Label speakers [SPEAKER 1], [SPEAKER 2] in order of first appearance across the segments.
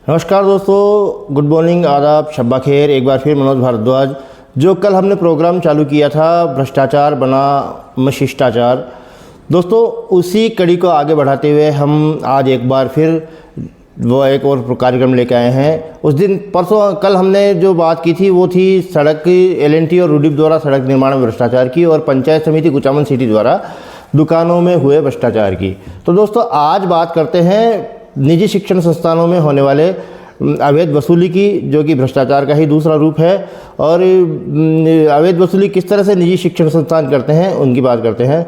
[SPEAKER 1] नमस्कार दोस्तों, good morning, आदाब, शब्बा खैर। एक बार फिर मनोज भारद्वाज। जो कल हमने प्रोग्राम चालू किया था भ्रष्टाचार बना शिष्टाचार, दोस्तों उसी कड़ी को आगे बढ़ाते हुए हम आज एक बार फिर वो एक और कार्यक्रम लेके आए हैं। उस दिन कल हमने जो बात की थी वो थी सड़क L&T और रूडीप द्वारा सड़क निर्माण में भ्रष्टाचार की और पंचायत समिति कुचामन सिटी द्वारा दुकानों में हुए भ्रष्टाचार की। तो दोस्तों आज बात करते हैं निजी शिक्षण संस्थानों में होने वाले अवैध वसूली की, जो कि भ्रष्टाचार का ही दूसरा रूप है। और अवैध वसूली किस तरह से निजी शिक्षण संस्थान करते हैं उनकी बात करते हैं।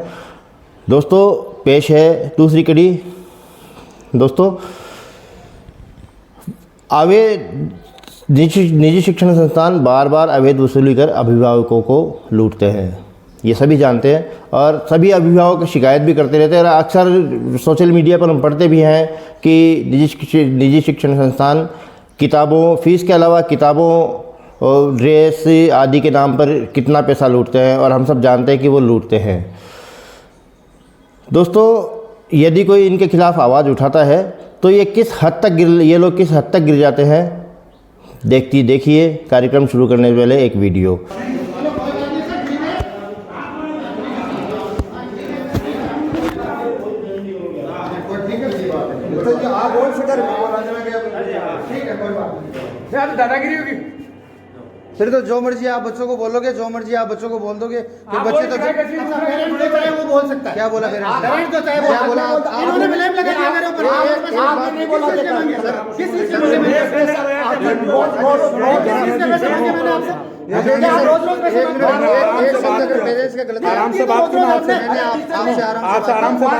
[SPEAKER 1] दोस्तों पेश है दूसरी कड़ी। दोस्तों निजी शिक्षण संस्थान बार बार अवैध वसूली कर अभिभावकों को लूटते हैं, ये सभी जानते हैं और सभी अभिभावक शिकायत भी करते रहते हैं। और अक्सर सोशल मीडिया पर हम पढ़ते भी हैं कि निजी शिक्षण संस्थान किताबों, फीस के अलावा किताबों, ड्रेस आदि के नाम पर कितना पैसा लूटते हैं और हम सब जानते हैं कि वो लूटते हैं। दोस्तों यदि कोई इनके खिलाफ आवाज़ उठाता है तो ये लोग किस हद तक गिर जाते हैं, देखिए कार्यक्रम शुरू करने से पहले एक वीडियो।
[SPEAKER 2] दादागिरी होगी फिर तो जो मर्जी आप बच्चों को बोलोगे, जो मर्जी आप बच्चों को बोल दोगे, फिर बच्चे तो वो बोल सकता है। क्या बोला फिर? क्या बोला? इन्होंने ब्लेम लगा दिया मेरे ऊपर। आपने नहीं बोला किस चीज से मैंने आपसे
[SPEAKER 3] आराम से बात करना। आराम से बात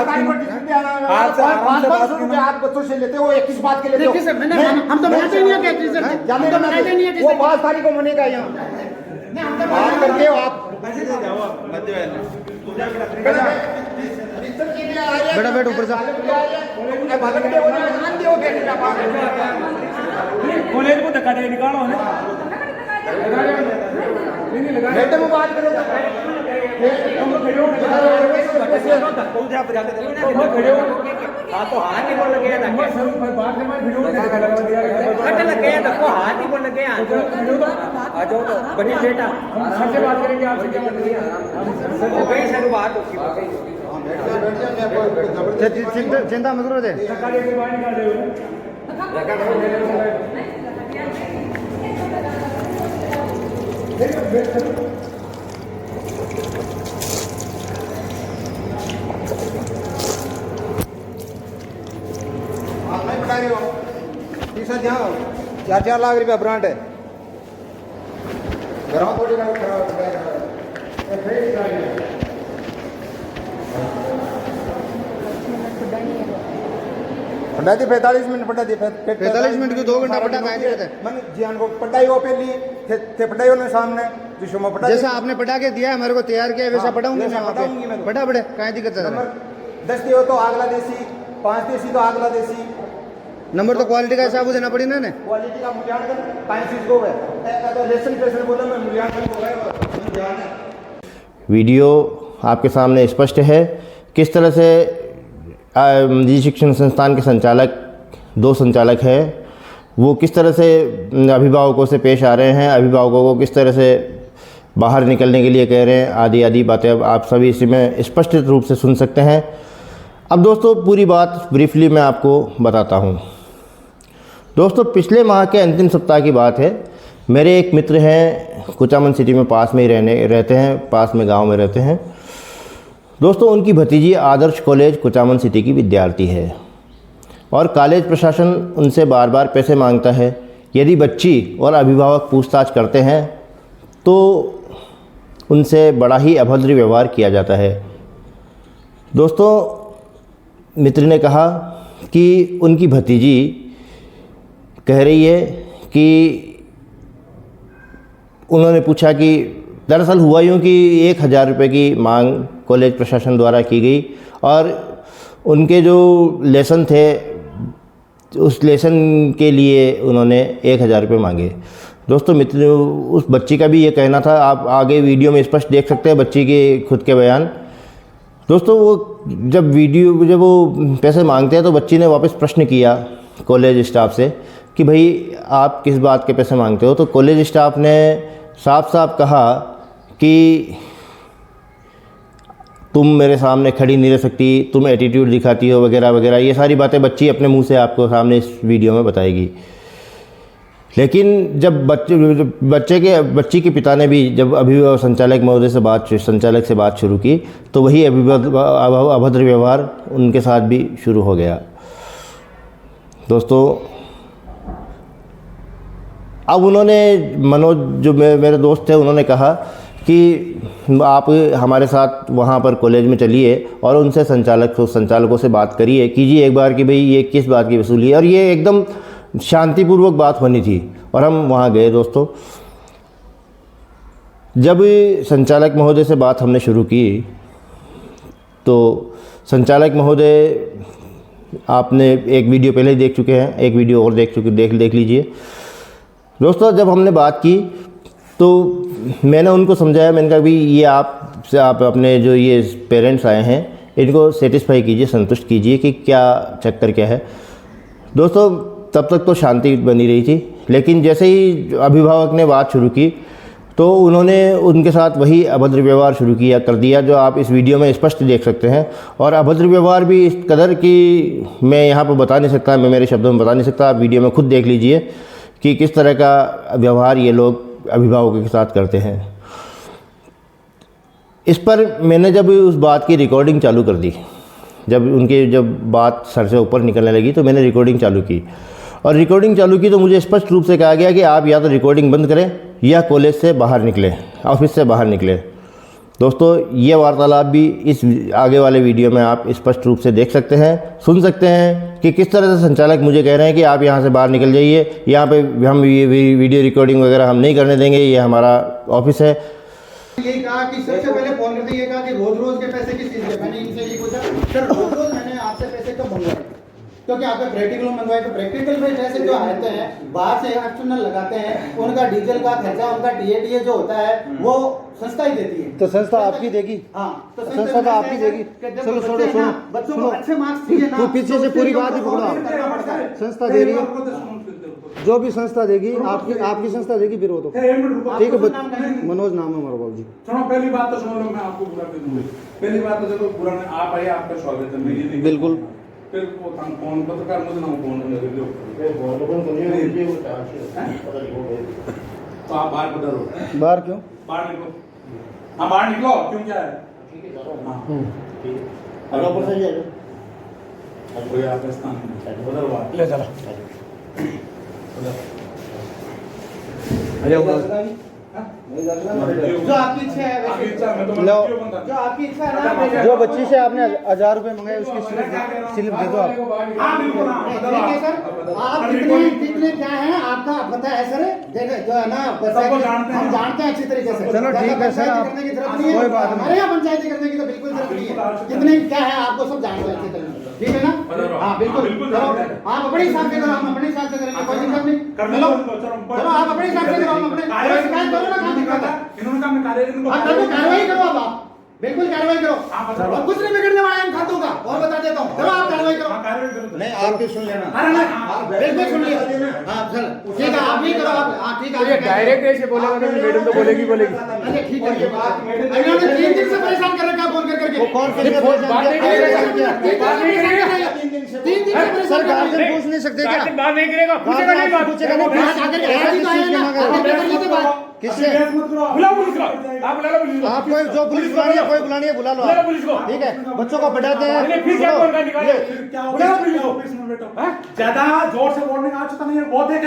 [SPEAKER 2] आप बच्चों से लेते हो 21 बात के लेते हो। हम तो मनाते ही नहीं है, वो 5 तारीख को मनेगा यहाँ बात करके हो आप। बेटा बैठ ऊपर जा।
[SPEAKER 3] कॉलेज को धक्का दे निकालो ना।
[SPEAKER 2] बेटे में बात करो चिंता मत करो। चार 4 लाख रुपया ब्रांड है। पढ़ा दी 45 मिनट पढ़ा दी 45 मिनट की 2 घंटा पढ़ा मैंने जियान को पढ़ाई वो पे लिए थे पढ़ाई उन्होंने सामने जैसा आपने पढ़ा के दिया मेरे को तैयार किया वैसा पढ़ाऊंगी मैं। पढ़ा पढ़े कहाँ दिक्कत है? 10 दियो तो अगला देसी, 5 देसी तो अगला देसी। नंबर तो क्वालिटी का हिसाब देना पड़ी ना। क्वालिटी का मूल्यांकन 5 को है तो लेसन पेशन बोला मैं मूल्यांकन हो गया।
[SPEAKER 1] वीडियो आपके सामने स्पष्ट है किस तरह से निजी शिक्षण संस्थान के दो संचालक हैं, वो किस तरह से अभिभावकों से पेश आ रहे हैं, अभिभावकों को किस तरह से बाहर निकलने के लिए कह रहे हैं, आदि बातें अब आप सभी इसी में स्पष्ट रूप से सुन सकते हैं। अब दोस्तों पूरी बात ब्रीफली मैं आपको बताता हूँ। दोस्तों पिछले माह के अंतिम सप्ताह की बात है। मेरे एक मित्र हैं कुचामन सिटी में, पास में ही रहते हैं, पास में गांव में रहते हैं। दोस्तों उनकी भतीजी आदर्श कॉलेज कुचामन सिटी की विद्यार्थी है और कॉलेज प्रशासन उनसे बार बार पैसे मांगता है। यदि बच्ची और अभिभावक पूछताछ करते हैं तो उनसे बड़ा ही अभद्र व्यवहार किया जाता है। दोस्तों मित्र ने कहा कि उनकी भतीजी कह रही है कि उन्होंने पूछा कि दरअसल हुआ यूँ कि 1000 रुपये की मांग कॉलेज प्रशासन द्वारा की गई और उनके जो लेसन थे उस लेसन के लिए उन्होंने 1000 रुपये मांगे। दोस्तों मित्र उस बच्ची का भी ये कहना था, आप आगे वीडियो में स्पष्ट देख सकते हैं बच्ची के खुद के बयान। दोस्तों वो जब वो पैसे मांगते हैं तो बच्ची ने वापस प्रश्न किया कॉलेज स्टाफ से कि भाई आप किस बात के पैसे मांगते हो, तो कॉलेज स्टाफ ने साफ साफ कहा कि तुम मेरे सामने खड़ी नहीं रह सकती, तुम एटीट्यूड दिखाती हो वगैरह वगैरह। ये सारी बातें बच्ची अपने मुंह से आपको सामने इस वीडियो में बताएगी। लेकिन जब बच्ची के पिता ने भी जब अभिभावक संचालक से बात शुरू की, तो वही अभद्र व्यवहार उनके साथ भी शुरू हो गया। दोस्तों, अब उन्होंने मनोज जो मेरे दोस्त थे, उन्होंने कहा कि आप हमारे साथ वहाँ पर कॉलेज में चलिए और उनसे संचालकों से बात कीजिए एक बार कि भाई ये किस बात की वसूली है। और ये एकदम शांतिपूर्वक बात होनी थी और हम वहाँ गए। दोस्तों, जब संचालक महोदय से बात हमने शुरू की, तो संचालक महोदय, आपने एक वीडियो पहले ही देख चुके हैं, एक वीडियो और देख लीजिए। दोस्तों, जब हमने बात की तो मैंने उनको समझाया, मैंने कहा भाई ये आप अपने जो ये पेरेंट्स आए हैं इनको सेटिस्फाई कीजिए, संतुष्ट कीजिए कि क्या चक्कर क्या है। दोस्तों, तब तक तो शांति बनी रही थी, लेकिन जैसे ही अभिभावक ने बात शुरू की तो उन्होंने उनके साथ वही अभद्र व्यवहार शुरू कर दिया जो आप इस वीडियो में स्पष्ट देख सकते हैं। और अभद्र व्यवहार भी इस कदर कि मैं यहाँ पर बता नहीं सकता, मैं मेरे शब्दों में बता नहीं सकता। आप वीडियो में खुद देख लीजिए कि किस तरह का व्यवहार ये लोग अभिभावकों के साथ करते हैं। इस पर मैंने जब उस बात की रिकॉर्डिंग चालू कर दी, जब बात सर से ऊपर निकलने लगी तो मैंने रिकॉर्डिंग चालू की। और रिकॉर्डिंग चालू की तो मुझे स्पष्ट रूप से कहा गया कि आप या तो रिकॉर्डिंग बंद करें या कॉलेज से बाहर निकलें, ऑफिस से बाहर निकलें। दोस्तों, ये वार्तालाप भी इस आगे वाले वीडियो में आप स्पष्ट रूप से देख सकते हैं, सुन सकते हैं कि किस तरह से संचालक मुझे कह रहे हैं कि आप यहाँ से बाहर निकल जाइए, यहाँ पे हम ये वीडियो रिकॉर्डिंग वगैरह हम नहीं करने देंगे, ये हमारा ऑफिस है।
[SPEAKER 2] ये कहा कि सबसे पहले फोन करते ये कहा कि रोज के पैसे किस चीज़ के। मैंने इनसे ये पूछा, सर रोज मैंने आपसे पैसे कब मंगवाए? क्योंकि आपके प्रैक्टिकल मंगवाए, तो प्रैक्टिकल में पैसे जो आते हैं बाहर से एक्सटर्नल लगाते हैं, उनका डीजल का खर्चा, उनका टीएडीए जो होता है वो संस्था ही देती है।
[SPEAKER 3] तो संस्था आपकी देगी?
[SPEAKER 2] हाँ, तो
[SPEAKER 3] संस्था तो आपकी देगी। चलो छोड़ो,
[SPEAKER 2] बच्चों को अच्छे मार्क्स चाहिए ना,
[SPEAKER 3] तो पीछे से पूरी बात ही पकड़ो। संस्था दे रही है, जो भी संस्था देगी आपकी संस्था देगी, फिर वो तो ठीक है। मनोज नाम है हमारा बाबू जी।
[SPEAKER 4] सुनो, पहली बात तो सुनो लो, मैं आपको पूरा कर दूंगा। पहली बात तो चलो पूरा आप आइए, आपका स्वागत है।
[SPEAKER 3] बिल्कुल।
[SPEAKER 4] फिर वो कौन पत्रकार मुझे ना फोन कर दो, तो आप बाहर बदलो।
[SPEAKER 3] बाहर क्यों?
[SPEAKER 4] बाहर निकलो। हाँ, बाहर निकलो। क्यों, क्या है? कोई आपका स्थान ले चलो।
[SPEAKER 2] जो आपकी इच्छा है, जो आपकी इच्छा है ना,
[SPEAKER 3] जो बच्ची से आपने 1000 रुपए मंगाए उसकी स्लिप दे दो आप।
[SPEAKER 2] देखिए सर, आप कितने क्या है आपका पता है सर, देखिए जो है ना, हम जानते हैं अच्छी तरीके से।
[SPEAKER 3] चलो ठीक है सर,
[SPEAKER 2] करने की जरूरत नहीं है,
[SPEAKER 3] कोई बात नहीं।
[SPEAKER 2] हमारे यहाँ पंचायती करने की तो बिल्कुल जरूरत नहीं है। कितने क्या है आपको सब जानते हैं अच्छी तरीके से, ठीक है ना? हाँ बिल्कुल, आप अपने हिसाब से करो, हम अपने हिसाब से करेंगे, कोई दिक्कत नहीं। चलो आप अपने हिसाब से करो, हम अपने शिकायत करो ना, काम दिक्कत है। कार्रवाई करो आप, बिल्कुल कार्रवाई करो। और कुछ नहीं बिगड़ने वाला है इन खातों का, और बता देता हूँ। चलो आप कार्रवाई करो। नहीं, आपकी सुन लेना, बिल्कुल सुन लिया। हाँ सर, ठीक है, आप नहीं करो, आप हाँ ठीक है।
[SPEAKER 3] डायरेक्ट ऐसे बोलेगा तो मैडम तो बोलेगी।
[SPEAKER 2] अरे ठीक है, ये बात इन्होंने 3 दिन से परेशान कर रखा, फोन करके।
[SPEAKER 3] वो कौन से 3 दिन से सर गार्जियन पूछ नहीं सकते क्या?
[SPEAKER 5] बात नहीं करेगा, पूछेगा नहीं, बात
[SPEAKER 3] पूछेगा नहीं, किससे?
[SPEAKER 5] बुलाओ पुलिस को, आप बुला लो पुलिस को।
[SPEAKER 3] आप कोई जो पुलिस बुलानी है बुला लो,
[SPEAKER 5] बुला लो पुलिस को।
[SPEAKER 3] ठीक है। बच्चों को बैठाते हैं,
[SPEAKER 5] फिर क्या बोल रहा निकाले, बुला लो पुलिस को।
[SPEAKER 4] ज्यादा जोर से बोलने का आवश्यकता नहीं है, बहुत है।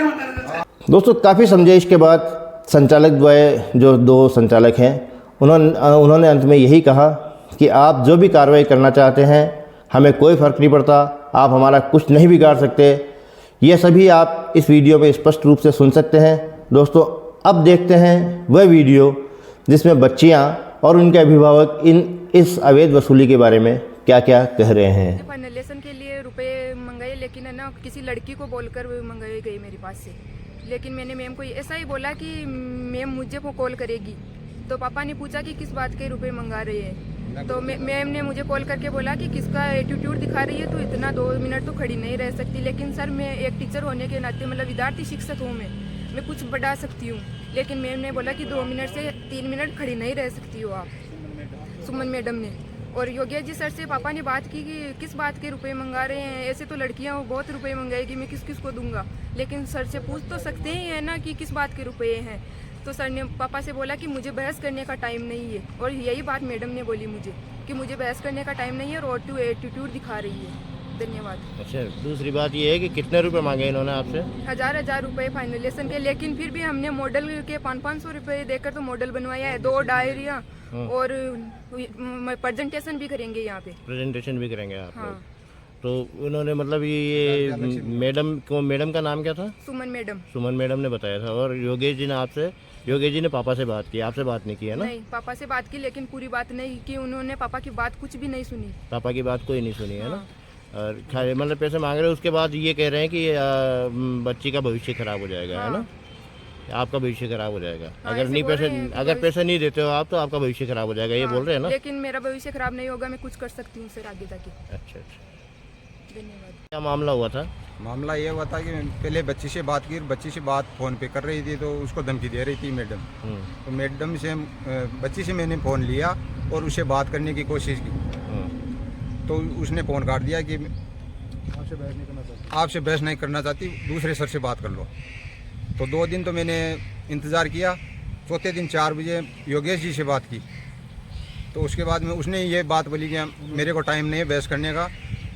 [SPEAKER 1] दोस्तों, काफ़ी समझाइश के बाद संचालक द्वय, जो 2 संचालक हैं, उन्होंने अंत में यही कहा कि आप जो भी कार्रवाई करना चाहते हैं हमें कोई फ़र्क नहीं पड़ता, आप हमारा कुछ नहीं बिगाड़ सकते। ये सभी आप इस वीडियो में स्पष्ट रूप से सुन सकते हैं। दोस्तों, अब देखते हैं वह वीडियो जिसमें बच्चियां और उनके अभिभावक इस अवैध वसूली के बारे में क्या क्या कह रहे हैं।
[SPEAKER 6] फाइनलेशन के लिए रुपए मंगाए, लेकिन है ना किसी लड़की को बोलकर मंगाए गए मेरे पास से। लेकिन मैंने मैम को ऐसा ही बोला कि मैम मुझे वो कॉल करेगी, तो पापा ने पूछा कि किस बात के रुपए मंगा रहे हैं। तो मैम ने मुझे कॉल करके बोला कि किसका एटीट्यूड दिखा रही है, तो इतना 2 मिनट तो खड़ी नहीं रह सकती। लेकिन सर मैं एक टीचर होने के नाते मतलब विद्यार्थी शिक्षक हूँ, मैं कुछ बढ़ा सकती हूँ। लेकिन मैम ने बोला कि 2 मिनट से 3 मिनट खड़ी नहीं रह सकती हो आप, सुमन मैडम ने। और योगेश जी सर से पापा ने बात की कि किस बात के रुपए मंगा रहे हैं, ऐसे तो लड़कियां वो बहुत रुपए मंगाएगी, मैं किस किस को दूंगा। लेकिन सर से पूछ तो सकते ही है ना कि किस बात के रुपए हैं। तो सर ने पापा से बोला कि मुझे बहस करने का टाइम नहीं है, और यही बात मैडम ने बोली मुझे कि मुझे बहस करने का टाइम नहीं है और एटीट्यूड दिखा रही है। धन्यवाद।
[SPEAKER 1] अच्छा, दूसरी बात ये है कि कितने रुपए मांगे इन्होंने आपसे?
[SPEAKER 6] 1000 रुपये फाइनलेशन के। लेकिन फिर भी हमने मॉडल के 500 रुपये देकर तो मॉडल बनवाया है, 2 डायरिया और प्रेजेंटेशन भी करेंगे यहाँ पे।
[SPEAKER 1] प्रेजेंटेशन भी करेंगे आप
[SPEAKER 6] हाँ।
[SPEAKER 1] लोग? तो उन्होंने मतलब ये मैडम का नाम क्या था?
[SPEAKER 6] सुमन मैडम।
[SPEAKER 1] सुमन मैडम ने बताया था। और योगेश जी ने पापा से बात की, आपसे बात नहीं की है ना?
[SPEAKER 6] नहीं, पापा से बात की लेकिन पूरी बात नहीं की उन्होंने, पापा की बात कुछ भी नहीं सुनी।
[SPEAKER 1] पापा की बात कोई नहीं सुनी है ना? और मतलब पैसे मांग रहे हैं, उसके बाद ये कह रहे हैं कि बच्ची का भविष्य खराब हो जाएगा, है ना? आपका भविष्य खराब हो जाएगा अगर पैसे नहीं देते हो आप, तो आपका भविष्य खराब हो जाएगा, ये बोल रहे हैं ना?
[SPEAKER 6] लेकिन मेरा भविष्य खराब नहीं होगा, मैं कुछ कर सकती हूँ सर आगे जाके।
[SPEAKER 1] अच्छा।
[SPEAKER 6] धन्यवाद।
[SPEAKER 1] क्या मामला हुआ था?
[SPEAKER 7] मामला ये हुआ था कि पहले बच्ची से बात की, बच्ची से बात फ़ोन पे कर रही थी, तो उसको धमकी दे रही थी मैडम। तो मैडम से बच्ची से मैंने फ़ोन लिया और उससे बात करने की कोशिश की, तो उसने फ़ोन काट दिया कि आपसे बहस नहीं करना चाहती, दूसरे सर से बात कर लो। तो 2 दिन तो मैंने इंतज़ार किया। चौथे दिन 4 बजे योगेश जी से बात की, तो उसके बाद में उसने ये बात बोली कि मेरे को टाइम नहीं है बहस करने का,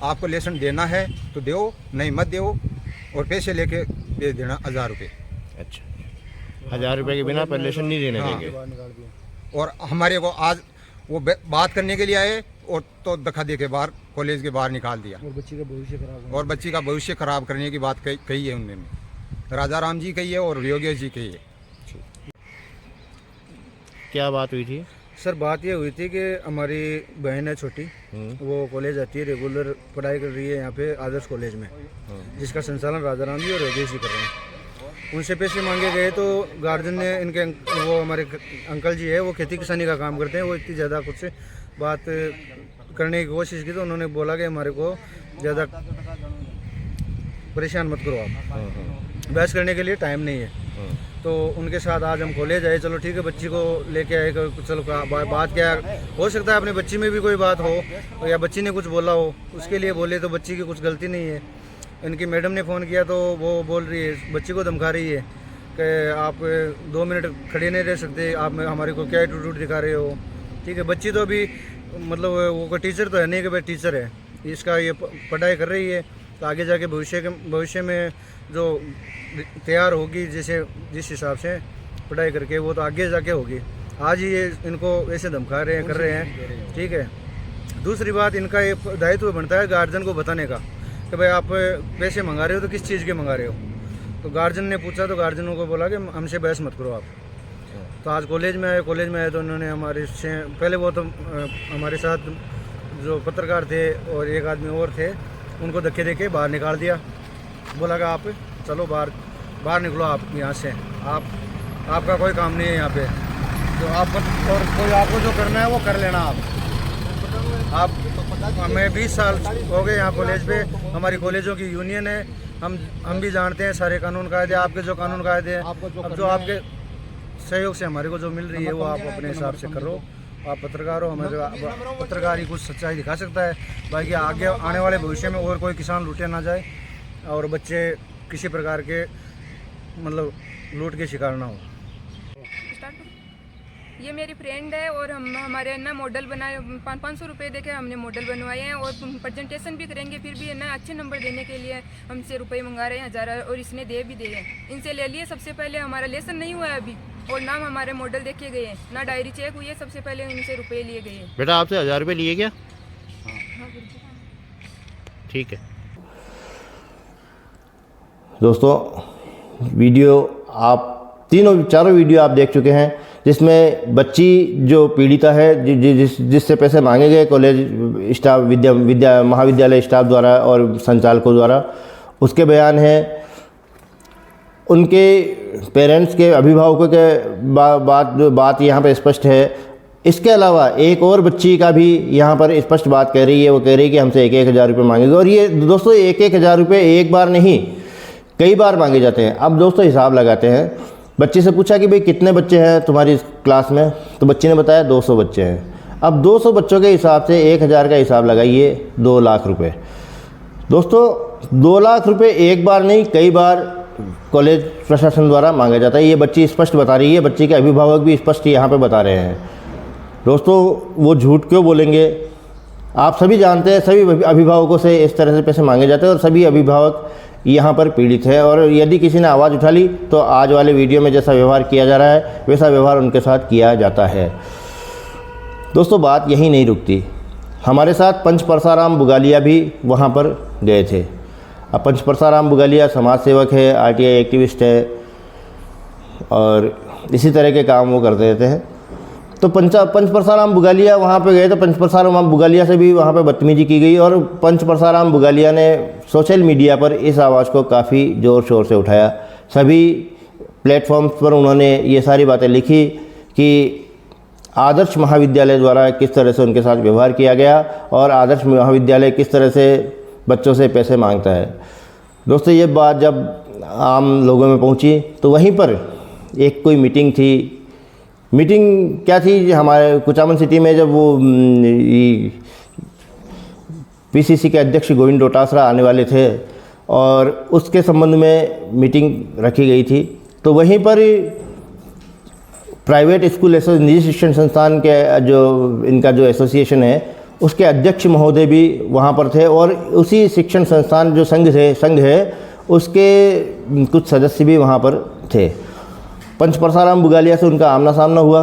[SPEAKER 7] आपको लेसन देना है तो दो, नहीं मत दो, और पैसे लेके दे देना 1000 रुपये।
[SPEAKER 1] अच्छा, 1000 रुपये के बिना लेसन नहीं देने देंगे।
[SPEAKER 7] और हमारे को आज वो बात करने के लिए आए और तो धक्का दे के बाहर कॉलेज के बाहर निकाल दिया, और बच्ची का भविष्य खराब करने की बात कही है उन्होंने। राजा राम जी कही है और योगेश जी कही है।
[SPEAKER 1] क्या बात हुई थी
[SPEAKER 3] सर? बात ये हुई थी कि हमारी बहन है छोटी, वो कॉलेज आती है, रेगुलर पढ़ाई कर रही है यहाँ पे आदर्श कॉलेज में, जिसका संचालन राजा राम जी और योगेश जी कर रहे हैं। उनसे पैसे मांगे गए तो गार्जियन ने इनके, वो हमारे अंकल जी है, वो खेती किसानी का काम करते हैं, वो इतनी ज़्यादा कुछ से बात करने की कोशिश की, तो उन्होंने बोला कि हमारे को ज़्यादा परेशान मत करो आप, बहस करने के लिए टाइम नहीं है। तो उनके साथ आज हम कॉलेज आए। चलो ठीक है, बच्ची को लेके आए, चलो बात क्या हो सकता है, अपनी बच्ची में भी कोई बात हो या बच्ची ने कुछ बोला हो, उसके लिए बोले, तो बच्ची की कुछ गलती नहीं है। इनकी मैडम ने फ़ोन किया तो वो बोल रही है, बच्ची को धमका रही है कि आप 2 मिनट खड़े नहीं रह सकते, आप हमारे को क्या एटीट्यूड दिखा रहे हो। ठीक है, बच्ची तो अभी मतलब वो कोई टीचर तो है नहीं कि भाई टीचर है, इसका ये पढ़ाई कर रही है, तो आगे जाके भविष्य में जो तैयार होगी, जैसे जिस हिसाब से पढ़ाई करके, वो तो आगे जाके होगी। आज ही ये इनको ऐसे धमका रहे हैं, कर रहे हैं। ठीक है, दूसरी बात, इनका ये दायित्व बनता है गार्जियन को बताने का कि भाई आप पैसे मंगा रहे हो तो किस चीज़ के मंगा रहे हो। तो गार्जियन ने पूछा तो गार्जियनों को बोला कि हमसे बहस मत करो आप। तो आज कॉलेज में आए तो उन्होंने हमारे से पहले, वो तो हमारे साथ जो पत्रकार थे और एक आदमी और थे, उनको धक्के दे के बाहर निकाल दिया, बोला कि आप चलो बाहर निकलो, आप यहाँ से, आपका कोई काम नहीं है यहाँ पे, तो आप और कोई आपको जो करना है वो कर लेना आप। हमें 20 साल हो गए यहाँ कॉलेज पे, हमारी कॉलेजों की यूनियन है, हम भी जानते हैं सारे कानून कायदे, आपके जो कानून कायदे हैं, अब जो आपके सहयोग से हमारे को जो मिल रही है वो आप अपने हिसाब से करो। आप पत्रकार हो, हमें पत्रकार ही कुछ सच्चाई दिखा सकता है, बाकी आगे आने वाले भविष्य में और कोई किसान लूटे ना जाए और बच्चे किसी प्रकार के मतलब लूट के शिकार ना हो।
[SPEAKER 6] ये मेरी फ्रेंड है और हमारे ना मॉडल बनाए, 500 रुपये देके हमने मॉडल बनवाए हैं और प्रेजेंटेशन भी करेंगे, फिर भी है ना अच्छे नंबर देने के लिए हमसे रुपए मंगा रहे हैं 1000, और इसने दे भी दिए हैं। इनसे ले लिए, सबसे पहले हमारा लेसन नहीं हुआ है अभी, और नाम हमारे मॉडल देखे गए हैं, ना डायरी चेक हुई है, सबसे पहले इनसे रुपये लिए गए हैं।
[SPEAKER 1] बेटा आपसे 1000 रुपये लिए क्या? ठीक है दोस्तों, वीडियो आप चारों वीडियो आप देख चुके हैं, जिसमें बच्ची जो पीड़िता है, जिससे पैसे मांगे गए कॉलेज स्टाफ, महाविद्यालय स्टाफ द्वारा और संचालकों द्वारा, उसके बयान हैं। उनके पेरेंट्स के अभिभावकों के बात यहाँ पर स्पष्ट है। इसके अलावा एक और बच्ची का भी यहाँ पर स्पष्ट बात कह रही है, वो कह रही है कि हमसे 1,000 रुपये मांगेंगे। और ये दोस्तों 1,000 रुपये एक बार नहीं कई बार मांगे जाते हैं। अब दोस्तों हिसाब लगाते हैं। बच्चे से पूछा कि भाई कितने बच्चे हैं तुम्हारी क्लास में, तो बच्चे ने बताया 200 बच्चे हैं। अब 200 बच्चों के हिसाब से 1,000 का हिसाब लगाइए, 2 लाख रुपये। दोस्तों 2 लाख रुपये एक बार नहीं कई बार कॉलेज प्रशासन द्वारा मांगा जाता है। ये बच्ची स्पष्ट बता रही है, बच्ची के अभिभावक भी स्पष्ट यहाँ पे बता रहे हैं। दोस्तों वो झूठ क्यों बोलेंगे? आप सभी जानते हैं सभी अभिभावकों से इस तरह से पैसे मांगे जाते हैं और सभी अभिभावक यहाँ पर पीड़ित है। और यदि किसी ने आवाज़ उठा ली तो आज वाले वीडियो में जैसा व्यवहार किया जा रहा है वैसा व्यवहार उनके साथ किया जाता है। दोस्तों बात यहीं नहीं रुकती, हमारे साथ पंच परसाराम बुगालिया भी वहाँ पर गए थे। अब पंच परसाराम बुगालिया समाज सेवक है, RTI एक्टिविस्ट है और इसी तरह के काम वो करते रहते हैं। तो पंच परसाराम बुगालिया वहाँ पे गए तो पंच परसाराम बुगालिया से भी वहाँ पे बदतमीजी की गई और पंच परसाराम बुगालिया ने सोशल मीडिया पर इस आवाज़ को काफ़ी ज़ोर शोर से उठाया। सभी प्लेटफॉर्म्स पर उन्होंने ये सारी बातें लिखी कि आदर्श महाविद्यालय द्वारा किस तरह से उनके साथ व्यवहार किया गया और आदर्श महाविद्यालय किस तरह से बच्चों से पैसे मांगता है। दोस्तों ये बात जब आम लोगों में पहुंची तो वहीं पर एक कोई मीटिंग थी। मीटिंग क्या थी? हमारे कुचामन सिटी में जब वो PCC के अध्यक्ष गोविंद डोटासरा आने वाले थे और उसके संबंध में मीटिंग रखी गई थी। तो वहीं पर प्राइवेट स्कूल निजी शिक्षण संस्थान के इनका जो एसोसिएशन है उसके अध्यक्ष महोदय भी वहाँ पर थे और उसी शिक्षण संस्थान जो संघ है उसके कुछ सदस्य भी वहाँ पर थे। पंच परसाराम बुगालिया से उनका आमना सामना हुआ।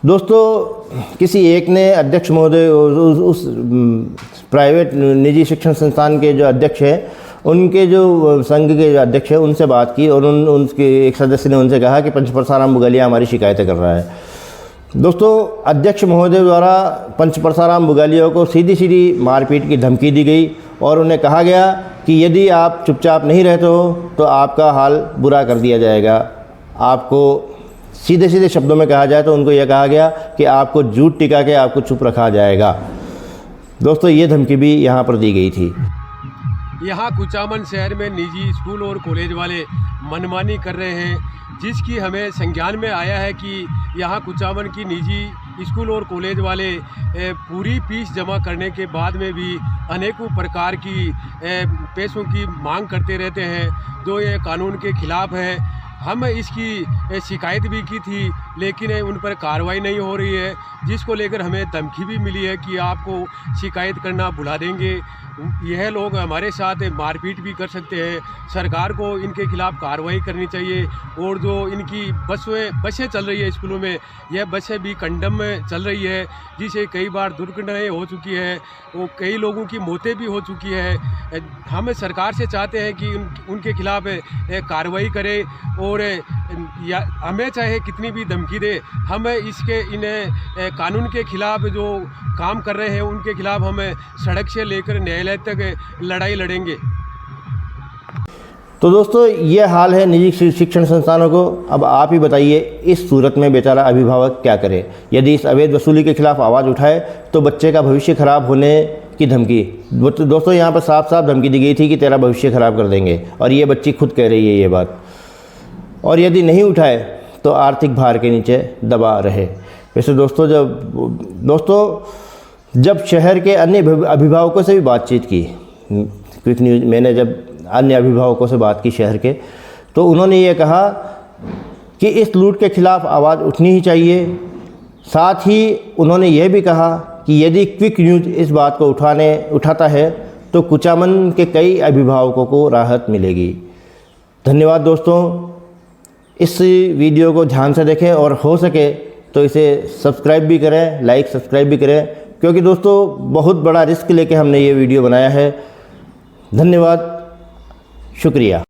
[SPEAKER 1] दोस्तों किसी एक ने अध्यक्ष महोदय उस प्राइवेट निजी शिक्षण संस्थान के जो अध्यक्ष हैं उनके जो संघ के जो अध्यक्ष हैं उनसे बात की और उनके एक सदस्य ने उनसे कहा कि पंच परसाराम बुगालिया हमारी शिकायतें कर रहा है। दोस्तों अध्यक्ष महोदय द्वारा पंच परसाराम बुगालिया को सीधी सीधी मारपीट की धमकी दी गई और उन्हें कहा गया कि यदि आप चुपचाप नहीं रहते हो तो आपका हाल बुरा कर दिया जाएगा। आपको सीधे सीधे शब्दों में कहा जाए तो उनको यह कहा गया कि आपको जूट टिका के आपको चुप रखा जाएगा। दोस्तों ये धमकी भी यहाँ पर दी गई थी।
[SPEAKER 8] यहाँ कुचामन शहर में निजी स्कूल और कॉलेज वाले मनमानी कर रहे हैं, जिसकी हमें संज्ञान में आया है कि यहाँ कुचामन की निजी स्कूल और कॉलेज वाले पूरी फीस जमा करने के बाद में भी अनेकों प्रकार की पैसों की मांग करते रहते हैं, जो ये कानून के खिलाफ है। हम इसकी शिकायत भी की थी लेकिन उन पर कार्रवाई नहीं हो रही है, जिसको लेकर हमें धमकी भी मिली है कि आपको शिकायत करना बुला देंगे। यह लोग हमारे साथ मारपीट भी कर सकते हैं। सरकार को इनके खिलाफ कार्रवाई करनी चाहिए और जो इनकी बसें चल रही है स्कूलों में, यह बसें भी कंडम में चल रही है, जिसे कई बार दुर्घटनाएं हो चुकी है, वो कई लोगों की मौतें भी हो चुकी है। हम सरकार से चाहते हैं कि उनके खिलाफ कार्रवाई करे और हमें चाहे कितनी भी धमकी दे, हम इन कानून के खिलाफ जो काम कर रहे हैं उनके खिलाफ हम सड़क से लेकर न्यायालय तक लड़ाई लड़ेंगे।
[SPEAKER 1] तो दोस्तों ये हाल है निजी शिक्षण संस्थानों को। अब आप ही बताइए इस सूरत में बेचारा अभिभावक क्या करे? यदि इस अवैध वसूली के खिलाफ आवाज़ उठाए तो बच्चे का भविष्य खराब होने की धमकी। दोस्तों यहाँ पर साफ साफ धमकी दी गई थी कि तेरा भविष्य खराब कर देंगे और ये बच्ची खुद कह रही है ये बात। और यदि नहीं उठाए तो आर्थिक भार के नीचे दबा रहे। वैसे दोस्तों जब शहर के अन्य अभिभावकों से भी बातचीत की, क्विक न्यूज़ मैंने जब अन्य अभिभावकों से बात की शहर के, तो उन्होंने ये कहा कि इस लूट के खिलाफ आवाज़ उठनी ही चाहिए। साथ ही उन्होंने ये भी कहा कि यदि क्विक न्यूज़ इस बात को उठाता है तो कुचामन के कई अभिभावकों को राहत मिलेगी। धन्यवाद दोस्तों। इस वीडियो को ध्यान से देखें और हो सके तो इसे सब्सक्राइब भी करें, लाइक सब्सक्राइब भी करें, क्योंकि दोस्तों बहुत बड़ा रिस्क लेके हमने ये वीडियो बनाया है। धन्यवाद, शुक्रिया।